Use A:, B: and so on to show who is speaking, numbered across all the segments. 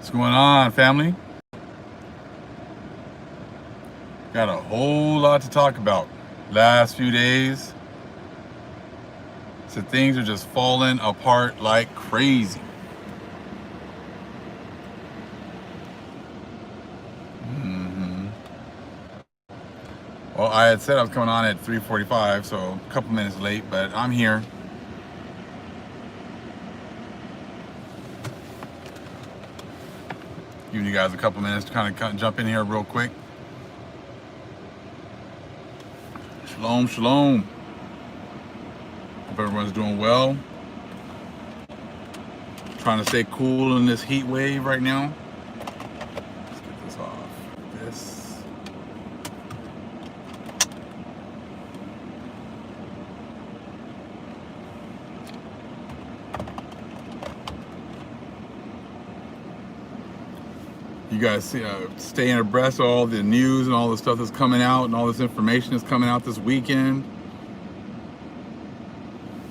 A: What's going on, family? Got a whole lot to talk about. Last few days, so things are just falling apart like crazy. Well, I had said I was coming on at 3:45, so a couple minutes late, but I'm here. Giving you guys a couple minutes to kind of jump in here real quick. Shalom, shalom. Hope everyone's doing well. Trying to stay cool in this heat wave right now. Let's get this off. This. You guys see, staying abreast of all the news and all the stuff that's coming out and all this information that's coming out this weekend.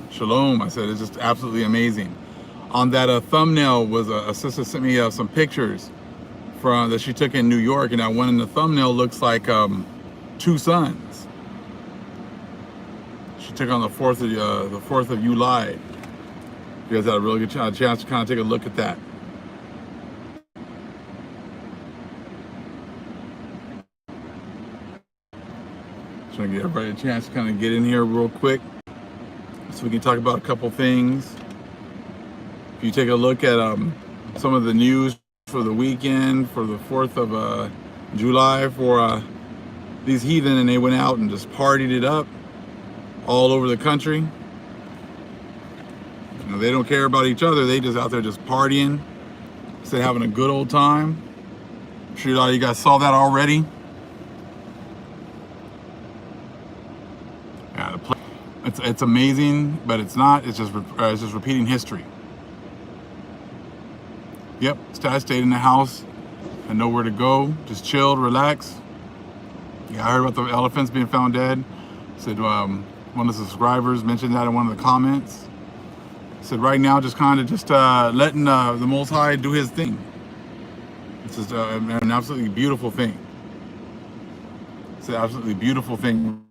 A: Shalom, I said, it's just absolutely amazing. On that thumbnail was a sister sent me some pictures from that she took in New York, and that one in the thumbnail looks like two suns. She took on the 4th of July. You guys had a really good chance to kind of take a look at that. Trying to give everybody a chance to kind of get in here real quick so we can talk about a couple things. If you take a look at some of the news for the weekend, for the 4th of July, for these heathen, and they went out and just partied it up all over the country. You know, they don't care about each other. They just out there just partying, instead of having a good old time. I'm sure a lot of you guys saw that already. Yeah, it's amazing, but it's not. It's just repeating history. Yep, I stayed in the house and nowhere to go. Just chilled, relaxed. Yeah, I heard about the elephants being found dead. Said one of the subscribers mentioned that in one of the comments. Said right now, just kind of letting the Most High do His thing. It's just an absolutely beautiful thing. It's an absolutely beautiful thing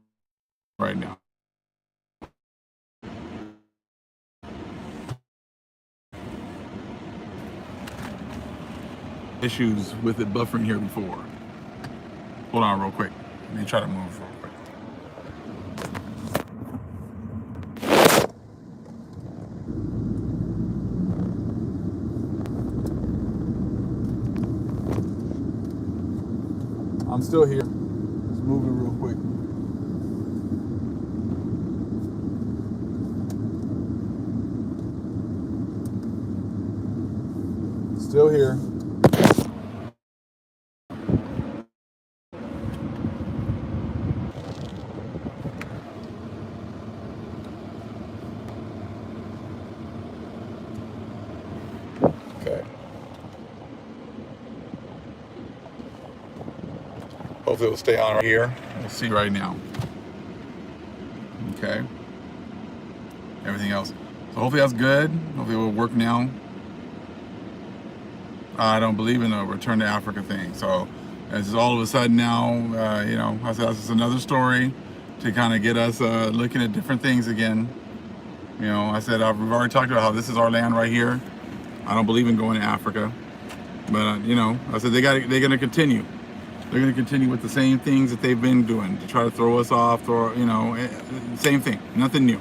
A: right now. Issues with it buffering here before. Hold on real quick. Let me try to move real quick. I'm still here. Just moving real quick. Still here. Okay. Hopefully it'll stay on right here. We'll see right now. Okay. Everything else. So hopefully that's good. Hopefully it will work now. I don't believe in a return to Africa thing. So it's just all of a sudden now, you know, I said, this is another story to kind of get us looking at different things again. You know, I said, we've already talked about how this is our land right here. I don't believe in going to Africa. But, you know, I said, they're going to continue. They're going to continue with the same things that they've been doing to try to throw us off, or, you know, same thing, nothing new.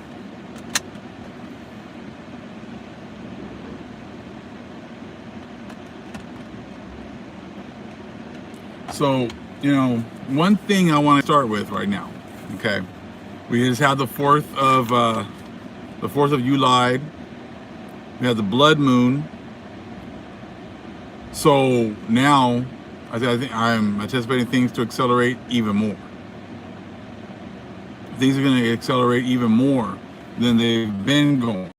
A: So, you know, one thing I want to start with right now, okay? We just had the 4th of July. We had the blood moon. So now, I think I'm anticipating things to accelerate even more. Things are going to accelerate even more than they've been going.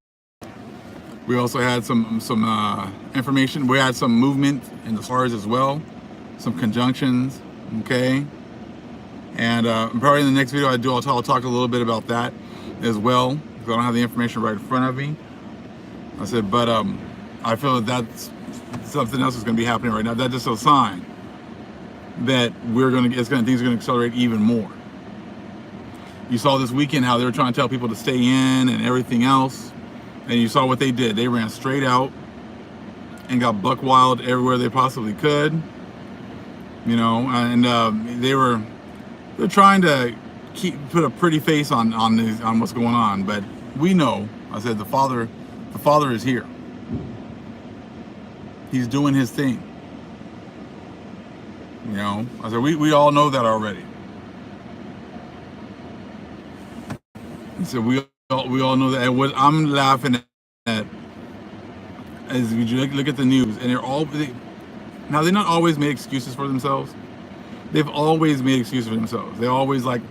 A: We also had some information. We had some movement in the stars as well. Some conjunctions, okay? And probably in the next video I'll talk a little bit about that as well, because I don't have the information right in front of me. I said, but I feel that that's something else is going to be happening right now. That's just a sign that things are going to accelerate even more. You saw this weekend how they were trying to tell people to stay in and everything else, and you saw what they did. They ran straight out and got buck wild everywhere they possibly could. You know, and they're trying to put a pretty face on what's going on, but we know. I said the Father is here. He's doing his thing. You know, I said we all know that already. He said we all know that. And what I'm laughing at is you look at the news, and now they're not always made excuses for themselves. They've always made excuses for themselves. They're always like,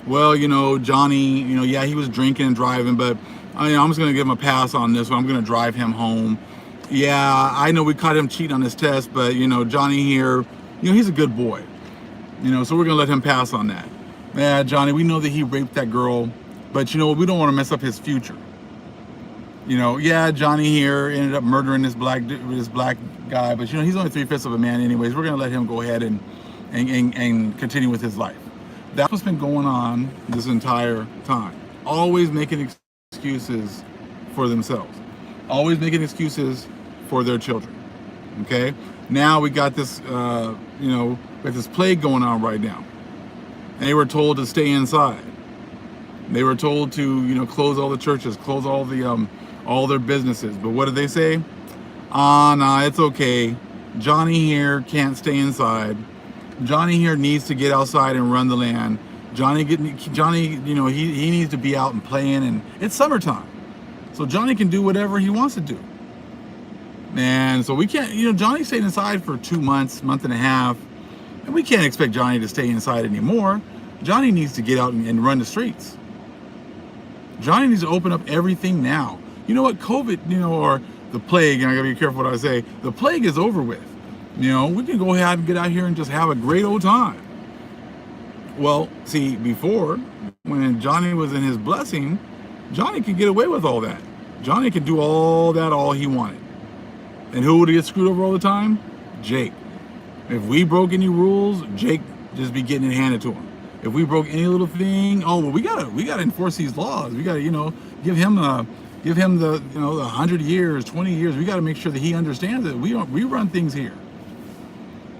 A: well, you know, Johnny, you know, yeah, he was drinking and driving, but I'm just gonna give him a pass on this one. I'm gonna drive him home. Yeah, I know we caught him cheating on his test, but you know, Johnny here, you know, he's a good boy. You know, so we're gonna let him pass on that. Yeah, Johnny, we know that he raped that girl, but you know, we don't want to mess up his future. You know, yeah, Johnny here ended up murdering this black guy, but you know, he's only 3/5 of a man anyways. We're gonna let him go ahead and continue with his life. That's what's been going on this entire time. Always making excuses for themselves. Always making excuses for their children. Okay? Now we got this, with this plague going on right now. And they were told to stay inside. They were told to, you know, close all the churches, close all their businesses. But what did they say? Nah, it's okay. Johnny here can't stay inside. Johnny here needs to get outside and run the land. Johnny, you know, he needs to be out and playing, and it's summertime. So Johnny can do whatever he wants to do. And so we can't, you know, Johnny stayed inside for 2 months, month and a half, and we can't expect Johnny to stay inside anymore. Johnny needs to get out and run the streets. Johnny needs to open up everything now. You know what, COVID, you know, or the plague, and I gotta be careful what I say, the plague is over with. You know, we can go ahead and get out here and just have a great old time. Well, see, before, when Johnny was in his blessing, Johnny could get away with all that. Johnny could do all that all he wanted. And who would get screwed over all the time? Jake. If we broke any rules, Jake just be getting it handed to him. If we broke any little thing, oh well, we gotta enforce these laws. We gotta, you know, give him the, you know, the 100 years, 20 years. We gotta make sure that he understands that we run things here.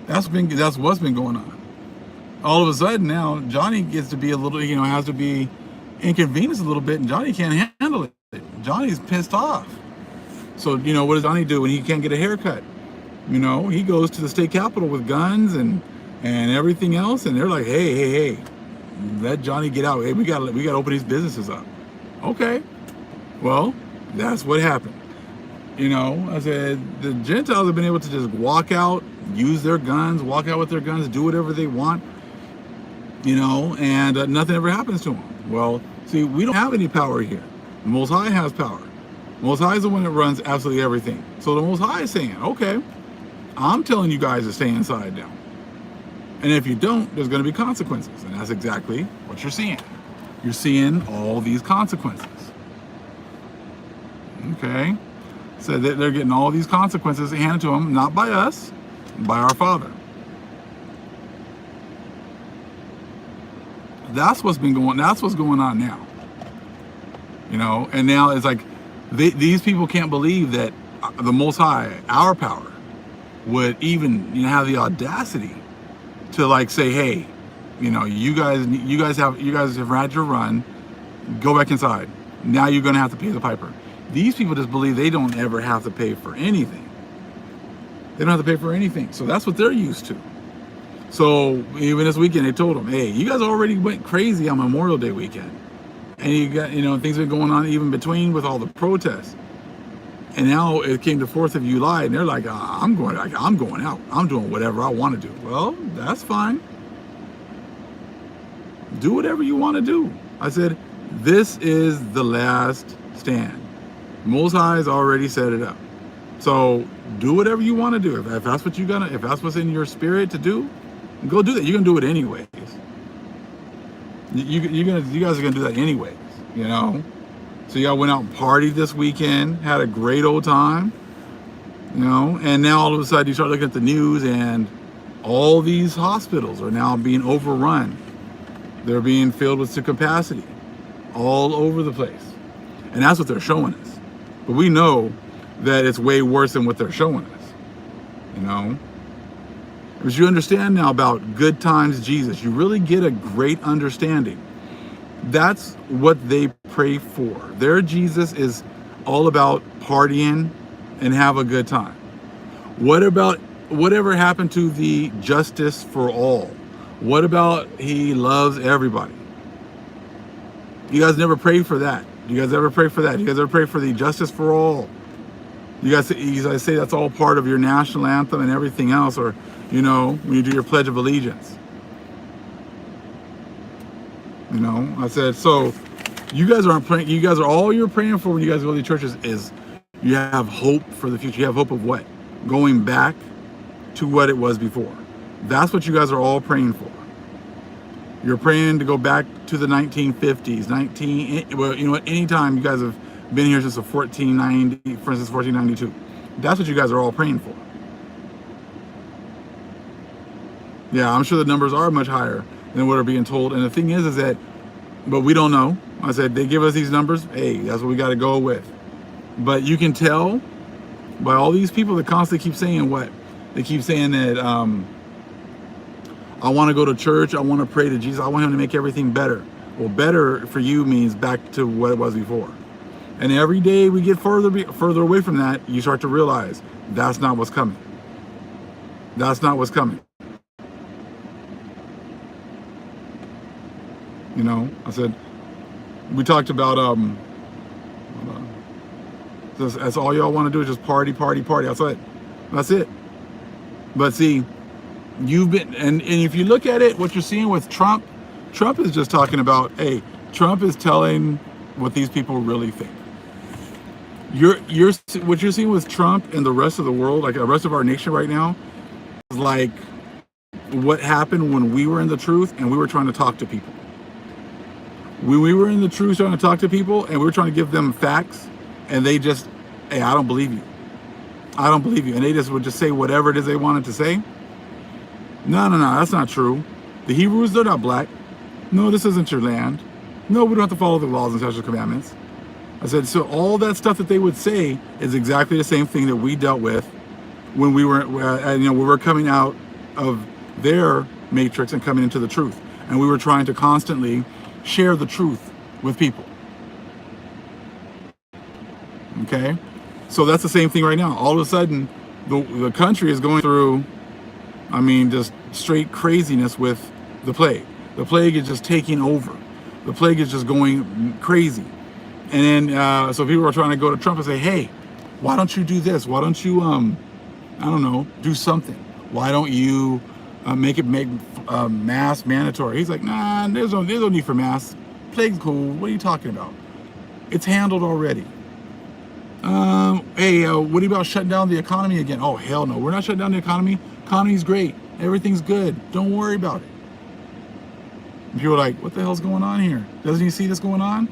A: That's what's been going on. All of a sudden now, Johnny gets to be a little, you know, has to be inconvenienced a little bit, and Johnny can't handle it. Johnny's pissed off. So, you know, what does Johnny do when he can't get a haircut? You know, he goes to the state capitol with guns and everything else, and they're like, hey, let Johnny get out. Hey, we gotta open these businesses up. Okay, well, that's what happened. You know, I said the Gentiles have been able to just walk out, use their guns, walk out with their guns, do whatever they want, you know, and nothing ever happens to them. Well, see, we don't have any power here. The Most High has power. The Most High is the one that runs absolutely everything. So the Most High is saying, okay, I'm telling you guys to stay inside now. And if you don't, there's going to be consequences. And that's exactly what you're seeing. You're seeing all these consequences. Okay? So they're getting all these consequences handed to them, not by us, by our Father. That's what's going on now. You know, and now it's like these people can't believe that the Most High, our power, would even, you know, have the audacity to like say, hey, you know, you guys have had your run, go back inside. Now you're going to have to pay the piper. These people just believe they don't ever have to pay for anything. They don't have to pay for anything. So that's what they're used to. So even this weekend, they told them, hey, you guys already went crazy on Memorial Day weekend. And you got, you know, things have been going on even between with all the protests. And now it came to 4th of July, and they're like, I'm going out. I'm doing whatever I want to do. Well, that's fine. Do whatever you want to do. I said, this is the last stand. Most High has already set it up. So do whatever you want to do. If that's what if that's what's in your spirit to do, go do that. You're gonna do it anyways. You guys are gonna do that anyways. You know. So y'all went out and partied this weekend, had a great old time. You know, and now all of a sudden you start looking at the news and all these hospitals are now being overrun. They're being filled with to capacity all over the place. And that's what they're showing us. But we know that it's way worse than what they're showing us. You know? As you understand now about good times Jesus, you really get a great understanding. That's what they pray for. Their Jesus is all about partying and have a good time. What about whatever happened to the justice for all? What about he loves everybody? You guys never prayed for that. You guys ever pray for that? You guys ever pray for the justice for all? You guys say that's all part of your national anthem and everything else, or, you know, when you do your Pledge of Allegiance. You know, I said, so you guys aren't praying. You guys are, all you're praying for when you guys go to the churches is you have hope for the future. You have hope of what? Going back to what it was before. That's what you guys are all praying for. You're praying to go back to the 1950s, well, you know what, anytime you guys have been here since the 1490, for instance, 1492. That's what you guys are all praying for. Yeah, I'm sure the numbers are much higher than what are being told. And the thing is that, but we don't know. I said, they give us these numbers. Hey, that's what we got to go with. But you can tell by all these people that constantly keep saying what? They keep saying that, I want to go to church. I want to pray to Jesus. I want him to make everything better. Well, better for you means back to what it was before. And every day we get further away from that, you start to realize that's not what's coming. That's not what's coming. You know, I said, we talked about, that's all y'all want to do is just party, party, party. That's it. But see, you've been, and if you look at it, what you're seeing with Trump is just talking about, hey, Trump is telling what these people really think. What you're seeing with Trump and the rest of the world, like the rest of our nation right now, is like what happened when we were in the truth and we were trying to talk to people. When we were in the truth trying to talk to people and we were trying to give them facts, and they just, hey, I don't believe you. I don't believe you. And they just would just say whatever it is they wanted to say. No, that's not true. The Hebrews, they're not black. No, this isn't your land. No, we don't have to follow the laws and statutes and commandments. I said, so all that stuff that they would say is exactly the same thing that we dealt with when we were, we were coming out of their matrix and coming into the truth. And we were trying to constantly share the truth with people. Okay? So that's the same thing right now. All of a sudden, the country is going through, just straight craziness with the plague. The plague is just taking over. The plague is just going crazy. And then, so people are trying to go to Trump and say, hey, why don't you do this? Why don't you, do something? Why don't you make masks mandatory? He's like, nah, there's no need for masks. Plague's cool. What are you talking about? It's handled already. Hey, what about shutting down the economy again? Oh, hell no. We're not shutting down the economy. Economy's great. Everything's good. Don't worry about it. And people are like, what the hell's going on here? Doesn't he see this going on?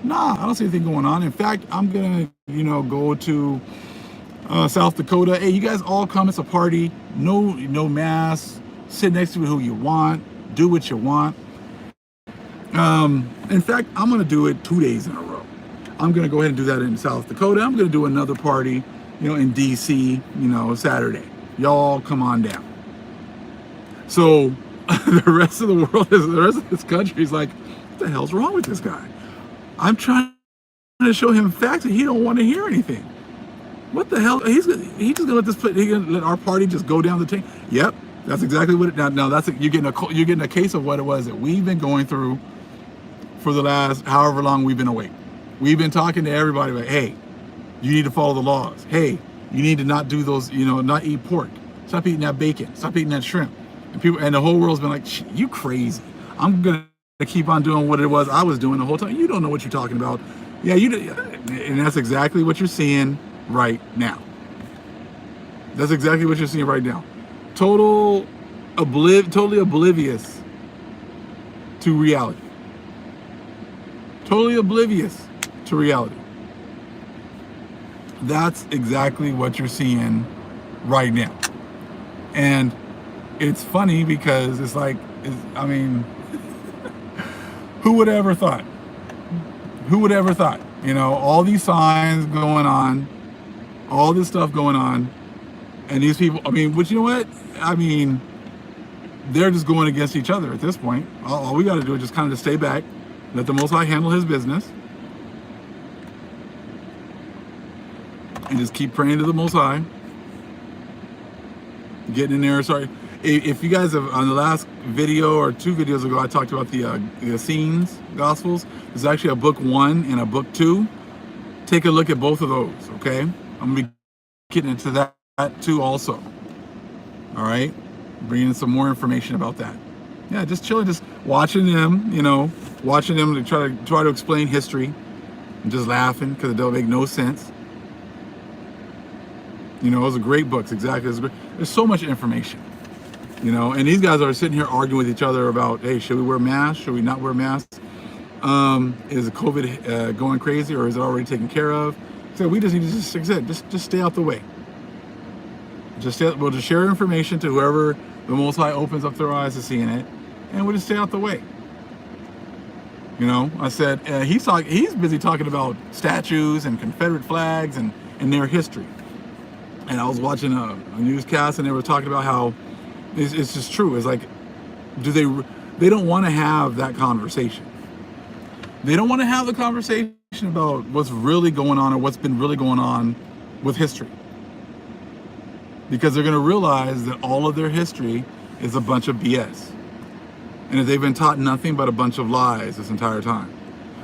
A: Nah, I don't see anything going on. In fact, I'm going to, go to South Dakota. Hey, you guys all come. It's a party. No masks. Sit next to who you want. Do what you want. In fact, I'm going to do it 2 days in a row. I'm going to go ahead and do that in South Dakota. I'm going to do another party, in DC, Saturday. Y'all come on down. So the rest of the world, the rest of this country is like, what the hell's wrong with this guy? I'm trying to show him facts and he don't want to hear anything. What the hell? He's just gonna let our party just go down the tank. Yep, that's exactly what it. Now that's you're getting a case of what it was that we've been going through for the last however long we've been awake. We've been talking to everybody like, hey, you need to follow the laws. Hey, you need to not do those. Not eat pork. Stop eating that bacon. Stop eating that shrimp. And the whole world's been like, you crazy. I'm gonna keep on doing what it was I was doing the whole time. You don't know what you're talking about. Yeah, and that's exactly what you're seeing right now. That's exactly what you're seeing right now. Totally oblivious to reality. Totally oblivious to reality. That's exactly what you're seeing right now. And it's funny because it's like, I mean, who would ever thought? Who would ever thought? You know, all these signs going on, all this stuff going on, and these people, I mean, but you know what? I mean, they're just going against each other at this point. All we got to do is just kind of stay back, let the Most High handle his business, and just keep praying to the Most High. Getting in there. Sorry, if you guys have, on the last video or 2 videos ago, I talked about the Essenes Gospels. There's actually a book 1 and a book 2. Take a look at both of those, okay? I'm gonna be getting into that too also. All right, bringing some more information about that. Yeah, just chilling, just watching them, you know, watching them to try to explain history, and just laughing because it don't make no sense. You know, those are great books. Exactly. There's so much information, you know, and these guys are sitting here arguing with each other about, hey, should we wear masks? Should we not wear masks? Is COVID going crazy, or is it already taken care of? So we just need to just stay out the way. We'll just share information to whoever the Most High opens up their eyes to seeing it, and we'll just stay out the way. You know, I said he's busy talking about statues and Confederate flags and their history. And I was watching a newscast, and they were talking about how it's just true. It's like, they don't want to have that conversation. They don't want to have the conversation about what's really going on or what's been really going on with history. Because they're going to realize that all of their history is a bunch of BS. And that they've been taught nothing but a bunch of lies this entire time.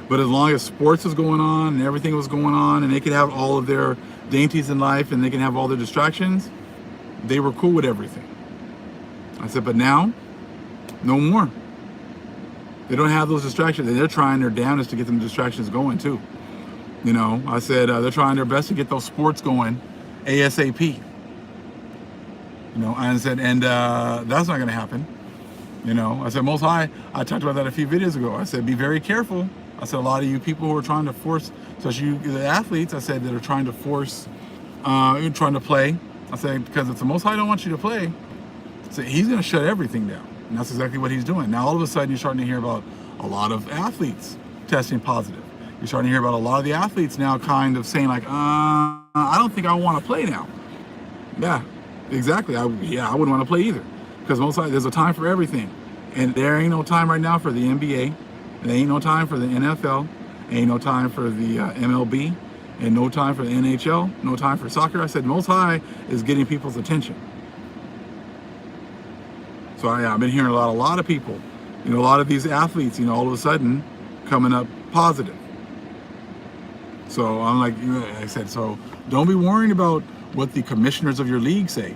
A: But as long as sports was going on and everything was going on, and they could have all of their dainties in life and they can have all their distractions, they were cool with everything. I said, but now, no more. They don't have those distractions, and they're trying their damnedest to get them distractions going too. You know, I said they're trying their best to get those sports going ASAP. You know, I said, and that's not going to happen. You know, I said, Most High, I talked about that a few videos ago. I said, be very careful. I said, a lot of you people who are trying to force, especially the athletes, I said, that are trying to force, trying to play. I said, because if the Most High don't want you to play, I said, he's going to shut everything down. And that's exactly what he's doing. Now, all of a sudden, you're starting to hear about a lot of athletes testing positive. You're starting to hear about a lot of the athletes now kind of saying like, I don't think I want to play now. Yeah, exactly. I wouldn't want to play either. Because most likely there's a time for everything. And there ain't no time right now for the NBA. There ain't no time for the NFL. Ain't no time for the MLB. And no time for the NHL. No time for soccer. I said Most High is getting people's attention. So I've been hearing a lot of people, you know, a lot of these athletes, you know, all of a sudden coming up positive. So I'm like, you know, I said, so don't be worrying about what the commissioners of your league say.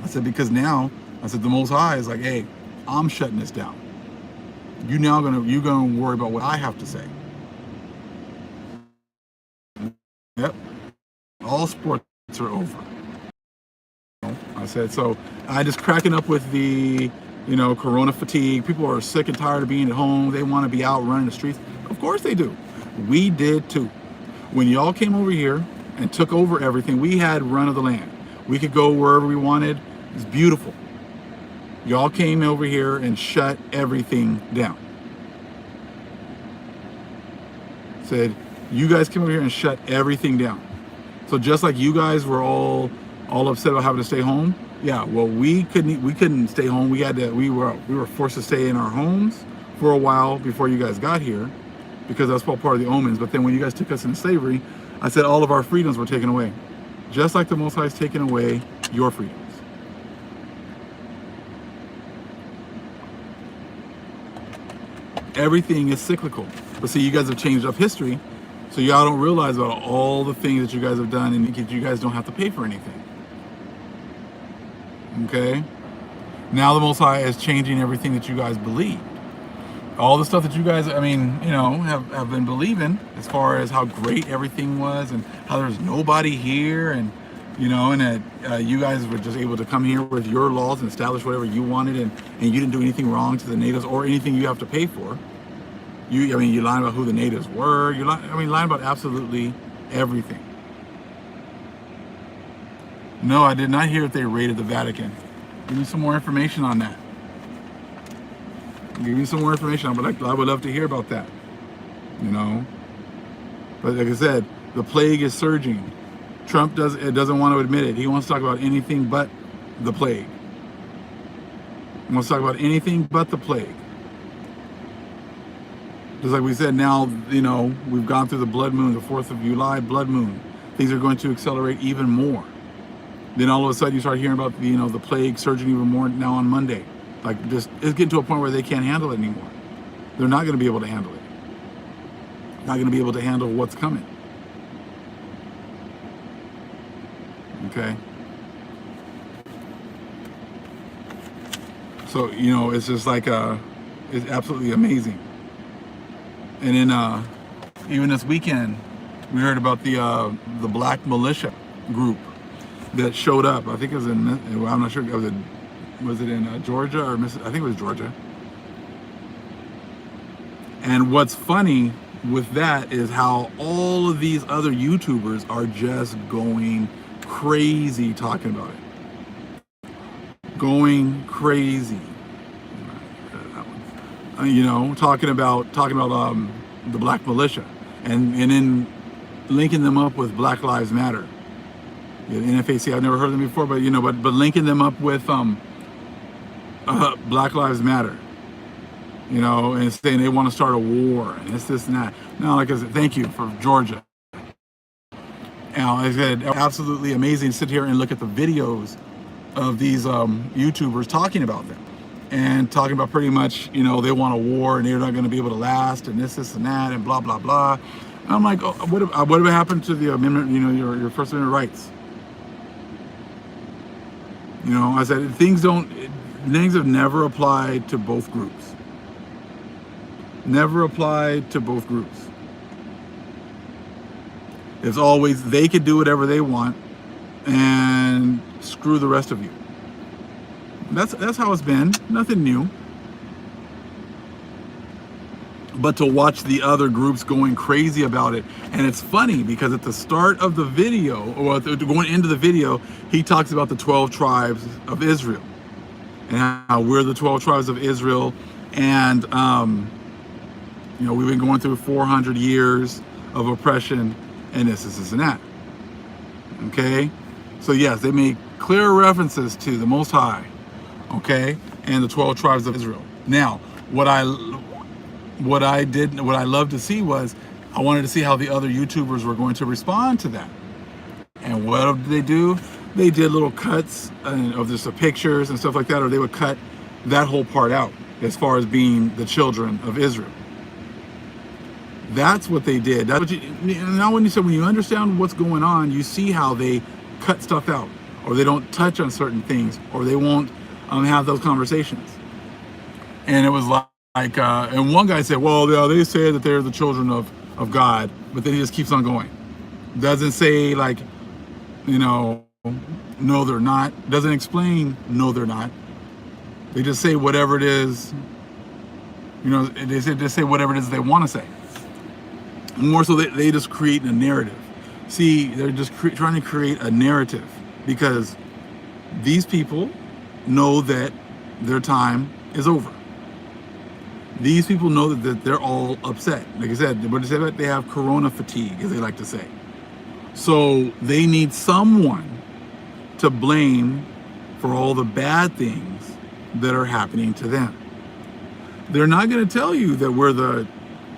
A: I said, because now, I said, the Most High is like, hey, I'm shutting this down. You're gonna worry about what I have to say. Yep. All sports are over. I said, so I just cracking up with the, you know, corona fatigue. People are sick and tired of being at home. They want to be out running the streets. Of course they do. We did too. When y'all came over here and took over everything, we had run of the land. We could go wherever we wanted. It's beautiful. Y'all came over here and shut everything down. Said, you guys came over here and shut everything down. So just like you guys were all upset about having to stay home, yeah, well, we couldn't stay home. We were forced to stay in our homes for a while before you guys got here, because that's all part of the omens. But then when you guys took us into slavery, I said all of our freedoms were taken away, just like the Most High is taking away your freedoms. Everything is cyclical. But see, you guys have changed up history, so y'all don't realize about all the things that you guys have done, and you guys don't have to pay for anything. Okay? Now the Most High is changing everything that you guys believe. All the stuff that you guys, I mean, you know, have been believing, as far as how great everything was and how there's nobody here, and, you know, and that you guys were just able to come here with your laws and establish whatever you wanted, and you didn't do anything wrong to the natives or anything you have to pay for. You lied about who the natives were. Lying about absolutely everything. No, I did not hear if they raided the Vatican. Give me some more information on that. Give me some more information. I would love to hear about that. You know, but like I said, the plague is surging. Trump doesn't want to admit it. He wants to talk about anything but the plague. He wants to talk about anything but the plague. Just like we said, now, you know, we've gone through the blood moon, the 4th of July blood moon. Things are going to accelerate even more. Then all of a sudden you start hearing about, you know, the plague surging even more now on Monday. Like, just, it's getting to a point where they can't handle it anymore. They're not going to be able to handle it. Not going to be able to handle what's coming. Okay. So, you know, it's just like, it's absolutely amazing. And then, even this weekend, we heard about the black militia group that showed up. I think it was in, I'm not sure, was it in Georgia or I think it was Georgia. And what's funny with that is how all of these other YouTubers are just going crazy talking about it. Going crazy. You know, talking about the black militia and then linking them up with Black Lives Matter. The NFAC, I've never heard of them before, but you know, but linking them up with Black Lives Matter. You know, and saying they want to start a war and this and that. Now, like I said, thank you for Georgia. Now, I said, absolutely amazing to sit here and look at the videos of these YouTubers talking about them and talking about pretty much, you know, they want a war and they're not going to be able to last and this and that and blah, blah, blah. And I'm like, oh, what happened to the amendment, you know, your First Amendment rights? You know, I said, things have never applied to both groups. Never applied to both groups. It's always, they could do whatever they want and screw the rest of you. That's how it's been. Nothing new. But to watch the other groups going crazy about it. And it's funny because at the start of the video, or going into the video, he talks about the 12 tribes of Israel. And how we're the 12 tribes of Israel. And, you know, we've been going through 400 years of oppression and this and that. Okay? So yes, they make clear references to the Most High. Okay? And the 12 tribes of Israel. Now, what I loved to see was, I wanted to see how the other YouTubers were going to respond to that. And what did they do? They did little cuts of just the pictures and stuff like that, or they would cut that whole part out as far as being the children of Israel. That's what they did. That's what now when you understand what's going on, you see how they cut stuff out, or they don't touch on certain things, or they won't have those conversations. And it was like, and one guy said, well, they say that they're the children of God, but then he just keeps on going. Doesn't say like, you know, no, they're not. Doesn't explain, no, they're not. They just say whatever it is, you know, they just say whatever it is they want to say. More so they just create a narrative. See, they're just trying to create a narrative because these people know that their time is over. These people know that they're all upset. Like I said, what they say about, they have corona fatigue, as they like to say. So they need someone to blame for all the bad things that are happening to them. They're not going to tell you that we're the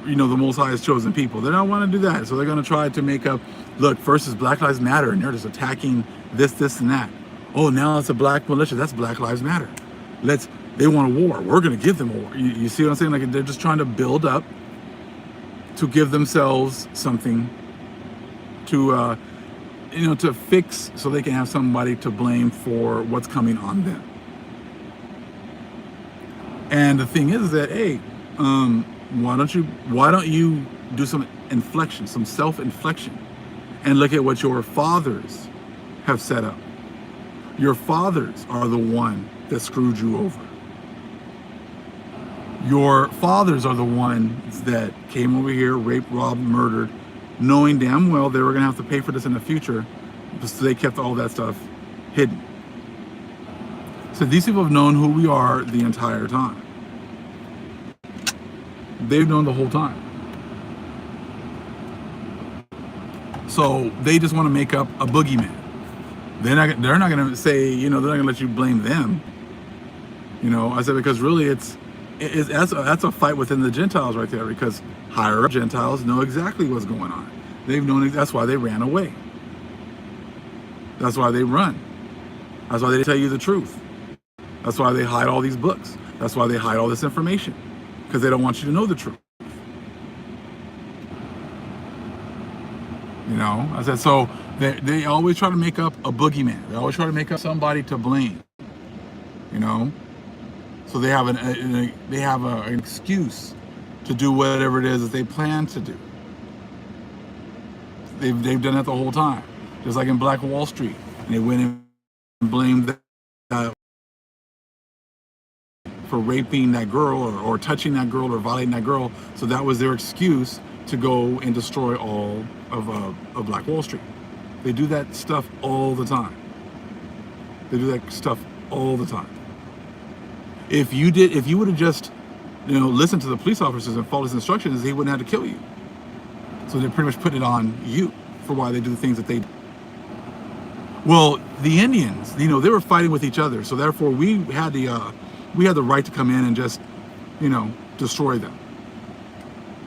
A: Most High's chosen people. They don't want to do that. So they're going to try to make up, look, first is Black Lives Matter, and they're just attacking this, and that. Oh, now it's a black militia. That's Black Lives Matter. They want a war. We're going to give them a war. You see what I'm saying? Like, they're just trying to build up to give themselves something to, to fix, so they can have somebody to blame for what's coming on them. And the thing is that, hey, why don't you do some inflection, some self-inflection, and look at what your fathers have set up. Your fathers are the one that screwed you over. Your fathers are the ones that came over here, raped, robbed, murdered, knowing damn well they were going to have to pay for this in the future. So they kept all that stuff hidden. So these people have known who we are the entire time. They've known the whole time. So they just want to make up a boogeyman. They're not going to say, they're not going to let you blame them. I said, because really that's a fight within the Gentiles right there, because higher up Gentiles know exactly what's going on. They've known, that's why they ran away. That's why they run. That's why they tell you the truth. That's why they hide all these books. That's why they hide all this information, because they don't want you to know the truth. I said, so they always try to make up a boogeyman. They always try to make up somebody to blame. So they have an excuse to do whatever it is that they plan to do. They've done that the whole time, just like in Black Wall Street, and they went and blamed that for raping that girl or touching that girl or violating that girl. So that was their excuse to go and destroy all of Black Wall Street. They do that stuff all the time. They do that stuff all the time. If you would have just, listened to the police officers and followed his instructions, he wouldn't have to kill you. So they pretty much put it on you for why they do the things that they do. Well, the Indians, they were fighting with each other, so therefore we had the right to come in and just, destroy them.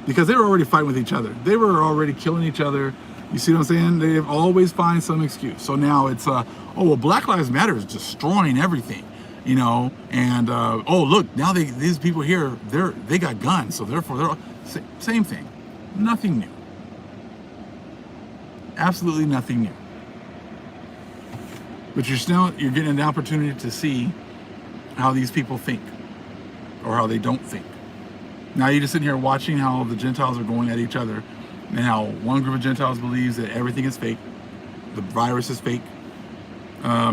A: Because they were already fighting with each other. They were already killing each other. You see what I'm saying? They always find some excuse. So now it's, Black Lives Matter is destroying everything, and look, now these people here, they got guns, so therefore they're same thing. Nothing new. Absolutely nothing new. But you're getting an opportunity to see how these people think, or how they don't think. Now you're just sitting here watching how the Gentiles are going at each other, and how one group of Gentiles believes that everything is fake, the virus is fake.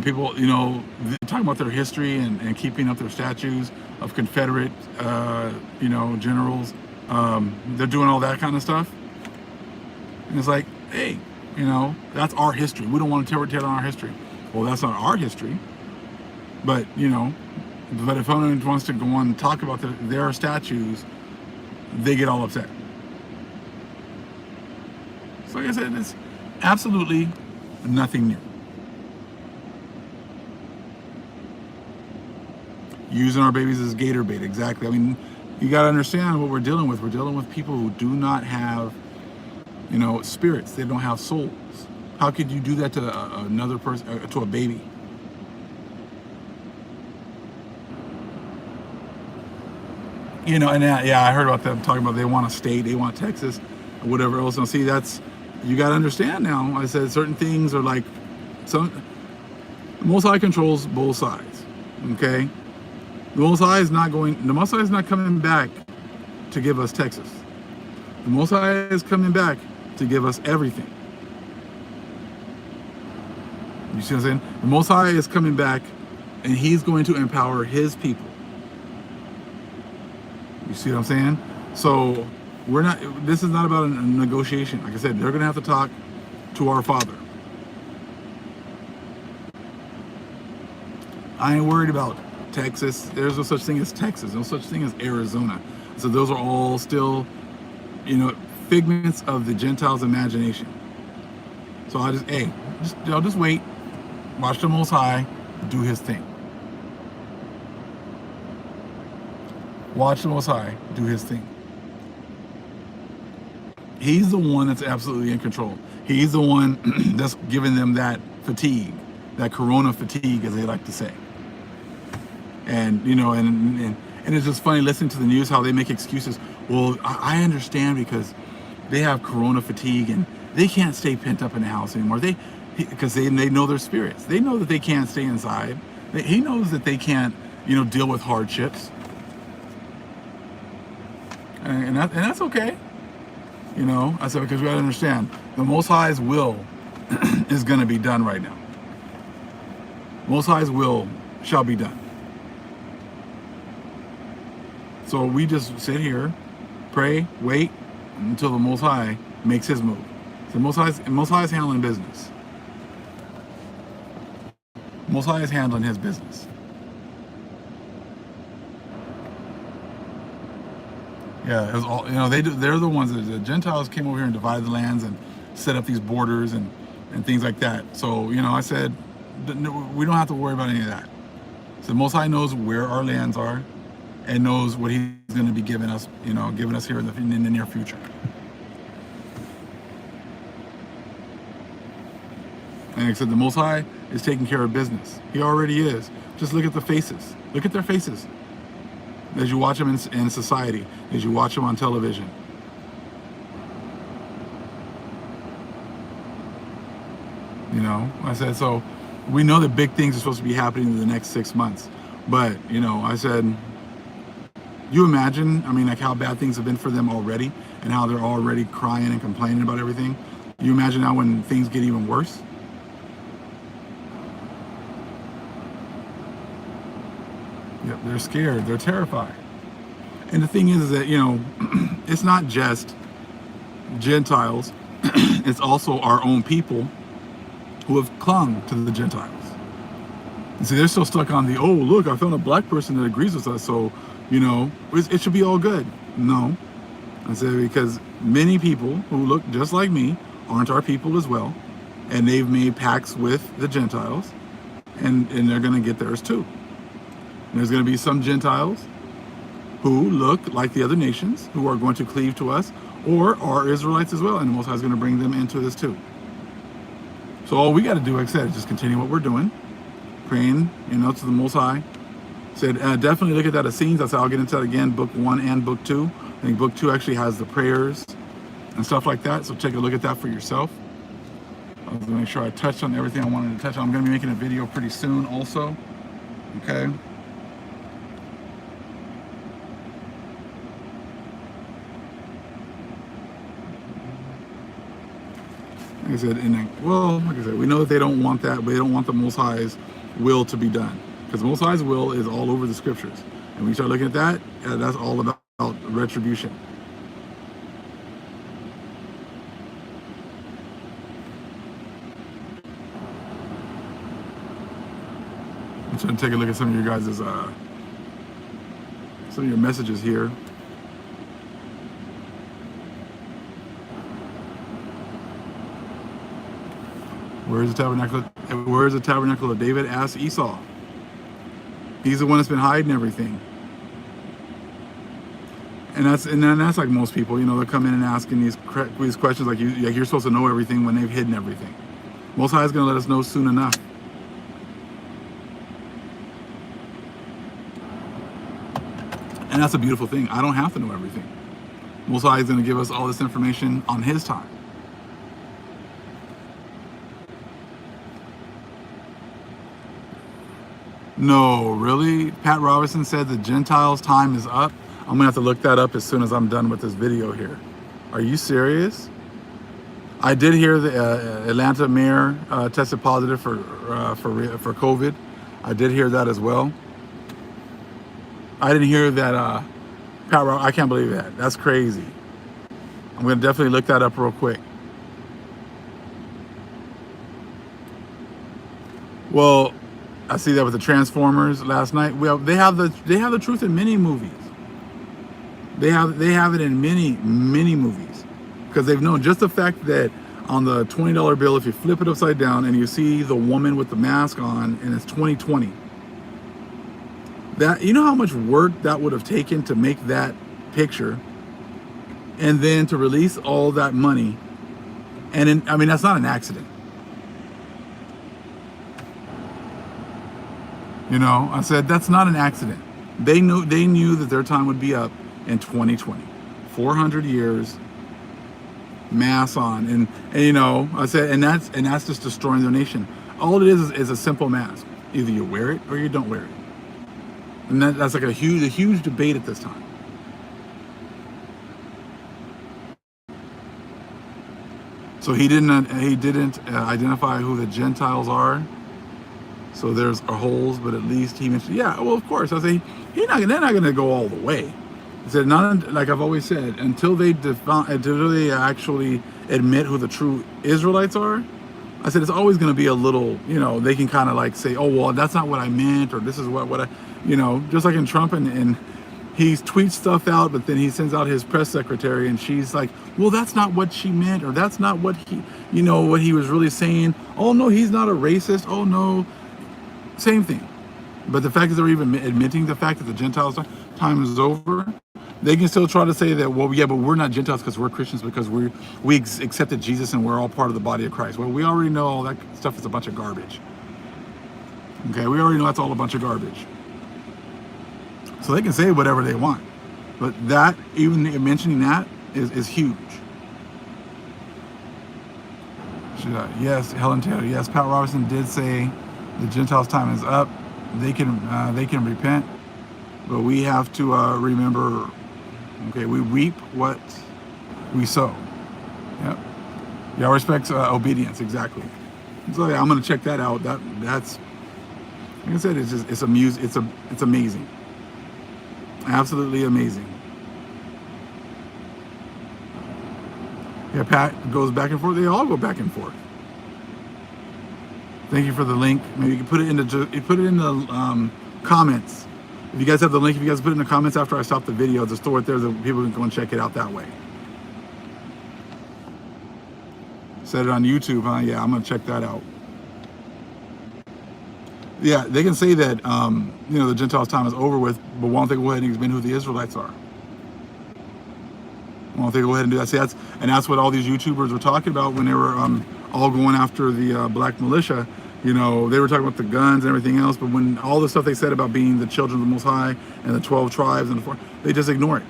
A: People, talking about their history and keeping up their statues of Confederate, generals. They're doing all that kind of stuff. And it's like, hey, that's our history. We don't want to tear down our history. Well, that's not our history. But, but if anyone wants to go on and talk about their statues, they get all upset. So like I said, it's absolutely nothing new. Using our babies as gator bait, exactly. I mean, you got to understand what we're dealing with. We're dealing with people who do not have, spirits. They don't have souls. How could you do that to another person, to a baby? And I heard about them talking about they want a state, they want Texas, or whatever else. And see, you got to understand now. I said certain things are like, the Most High controls both sides. Okay, the Most High is not coming back to give us Texas. The Most High is coming back to give us everything. You see what I'm saying? The Most High is coming back, and He's going to empower His people. You see what I'm saying? So this is not about a negotiation. Like I said, they're going to have to talk to our Father. I ain't worried about Texas. There's no such thing as Texas. No such thing as Arizona. So those are all still, figments of the Gentiles' imagination. So I'll just wait. Watch the Most High do His thing. Watch the Most High do His thing. He's the one that's absolutely in control. He's the one that's giving them that fatigue, that corona fatigue, as they like to say. And, and it's just funny listening to the news, how they make excuses. Well, I understand because they have corona fatigue and they can't stay pent up in the house anymore. Because they know their spirits. They know that they can't stay inside. He knows that they can't, deal with hardships. And that's okay. I said, because we got to understand, the Most High's will is going to be done right now. Most High's will shall be done. So we just sit here, pray, wait until the Most High makes His move. So Most High is handling business. Most High is handling his business. Yeah, it was all, they're the ones that the Gentiles came over here and divided the lands and set up these borders and things like that. So, I said, we don't have to worry about any of that. So Most High knows where our lands are and knows what he's going to be giving us, here in the near future. And like I said, the Most High is taking care of business. He already is. Just look at the faces. Look at their faces. As you watch them in society, as you watch them on television. I said, so we know that big things are supposed to be happening in the next 6 months. But, I said, you imagine, like how bad things have been for them already and how they're already crying and complaining about everything. You imagine now when things get even worse? Yep, they're scared. They're terrified. And the thing is that, it's not just Gentiles. It's also our own people who have clung to the Gentiles. And see, they're still stuck on the, oh, look, I found a black person that agrees with us, so, it should be all good. No. I said, because many people who look just like me aren't our people as well. And they've made pacts with the Gentiles. And they're going to get theirs too. And there's going to be some Gentiles who look like the other nations, who are going to cleave to us, or are Israelites as well. And the Most High is going to bring them into this too. So all we got to do, like I said, is just continue what we're doing, praying, to the Most High. Said, definitely look at that Essenes. That's how I'll get into that again, book 1 and book 2. I think book 2 actually has the prayers and stuff like that. So take a look at that for yourself. I was going to make sure I touched on everything I wanted to touch on. I'm going to be making a video pretty soon also. Okay. Like I said, like I said, we know that they don't want that, but they don't want the Most High's will to be done. Because the Most High's will is all over the scriptures. And when you start looking at that, that's all about retribution. I'm trying to take a look at some of your guys' some of your messages here. Where is the tabernacle of David? Asked Esau. He's the one that's been hiding everything. And that's like most people, they'll come in and asking these questions like you're supposed to know everything when they've hidden everything. Most High is going to let us know soon enough. And that's a beautiful thing. I don't have to know everything. Most High is going to give us all this information on his time. No, really? Pat Robertson said the Gentiles' time is up. I'm going to have to look that up as soon as I'm done with this video here. Are you serious? I did hear the Atlanta mayor tested positive for COVID. I did hear that as well. I didn't hear that Pat Robertson. I can't believe that. That's crazy. I'm going to definitely look that up real quick. Well, I see that with the Transformers last night. Well, they have the truth in many movies. They have it in many movies, because they've known just the fact that on the $20 bill, if you flip it upside down and you see the woman with the mask on, and it's 2020. That, how much work that would have taken to make that picture, and then to release all that money, and that's not an accident. I said, that's not an accident. They knew that their time would be up in 2020. 400 years, mass on. And I said, and that's just destroying their nation. All it is a simple mask. Either you wear it or you don't wear it. And that's like a huge debate at this time. So he didn't identify who the Gentiles are. So there's holes, but at least he mentioned, yeah, well, of course. I say, they're not going to go all the way. He said, like I've always said, until they actually admit who the true Israelites are, I said it's always going to be a little, they can kind of like say, oh, well, that's not what I meant, or this is what I, just like in Trump, and he tweets stuff out, but then he sends out his press secretary, and she's like, well, that's not what she meant, or that's not what what he was really saying. Oh, no, he's not a racist. Oh, no. Same thing. But the fact that they're even admitting the fact that the Gentiles' time is over, they can still try to say that, well, yeah, but we're not Gentiles because we're Christians, because we accepted Jesus and we're all part of the body of Christ. Well, we already know all that stuff is a bunch of garbage. Okay, we already know that's all a bunch of garbage. So they can say whatever they want. But that, even mentioning that, is huge. Yes, Helen Taylor, yes, Pat Robertson did say the Gentiles' time is up. They can repent, but we have to remember, okay, we reap what we sow. Yep. Yeah, respects obedience, exactly. So yeah, I'm gonna check that out. That's like I said, it's amazing, absolutely amazing. Yeah, Pat goes back and forth. They all go back and forth. Thank you for the link. Maybe you can put it in the comments. If you guys have the link, if you guys put it in the comments after I stop the video, just throw it there so people can go and check it out that way. Set it on YouTube, huh? Yeah, I'm gonna check that out. Yeah, they can say that the Gentiles' time is over with, but why don't they go ahead and explain who the Israelites are? Why don't they go ahead and do that? See, that's what all these YouTubers were talking about when they were all going after the black militia. They were talking about the guns and everything else, but when all the stuff they said about being the children of the Most High and the 12 tribes and they just ignore it.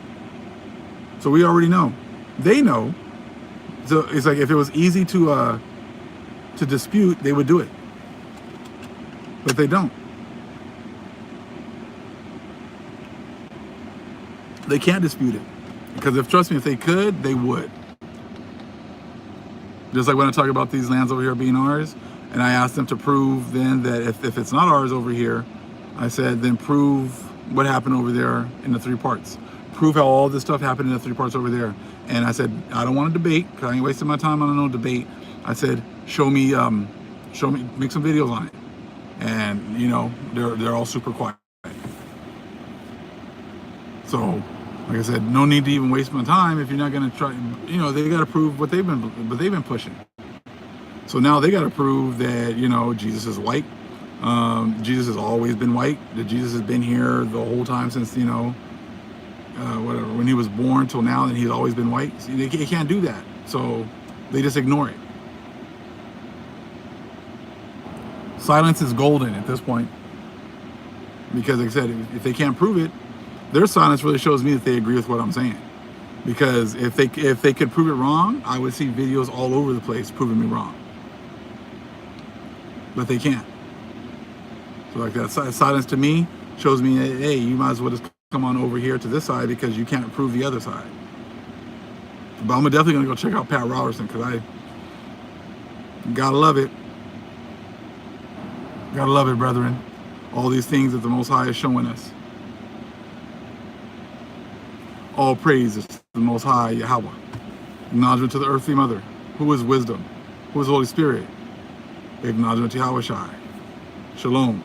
A: So we already know. They know. So it's like if it was easy to dispute, they would do it. But they don't. They can't dispute it. Because trust me, if they could, they would. Just like when I talk about these lands over here being ours, and I asked them to prove then that if it's not ours over here, I said, then prove what happened over there in the 3 parts. Prove how all this stuff happened in the 3 parts over there. And I said, I don't want to debate, because I ain't wasting my time on no debate. I said, show me, make some videos on it. And, they're all super quiet. So, like I said, no need to even waste my time if you're not going to try. They got to prove what they've been pushing. So now they got to prove that Jesus is white. Jesus has always been white. That Jesus has been here the whole time since whatever, when he was born till now, and he's always been white. See, they can't do that, so they just ignore it. Silence is golden at this point, because like I said, if they can't prove it, their silence really shows me that they agree with what I'm saying. Because if they could prove it wrong, I would see videos all over the place proving me wrong. But they can't. So like that silence to me shows me, hey, you might as well just come on over here to this side because you can't prove the other side. But I'm definitely gonna go check out Pat Robertson, because I gotta love it. Gotta love it, brethren. All these things that the Most High is showing us. All praise is to the Most High, Yahweh. Acknowledgement to the earthly mother, who is wisdom, who is Holy Spirit. Acknowledgement to Yahweh Shai. Shalom.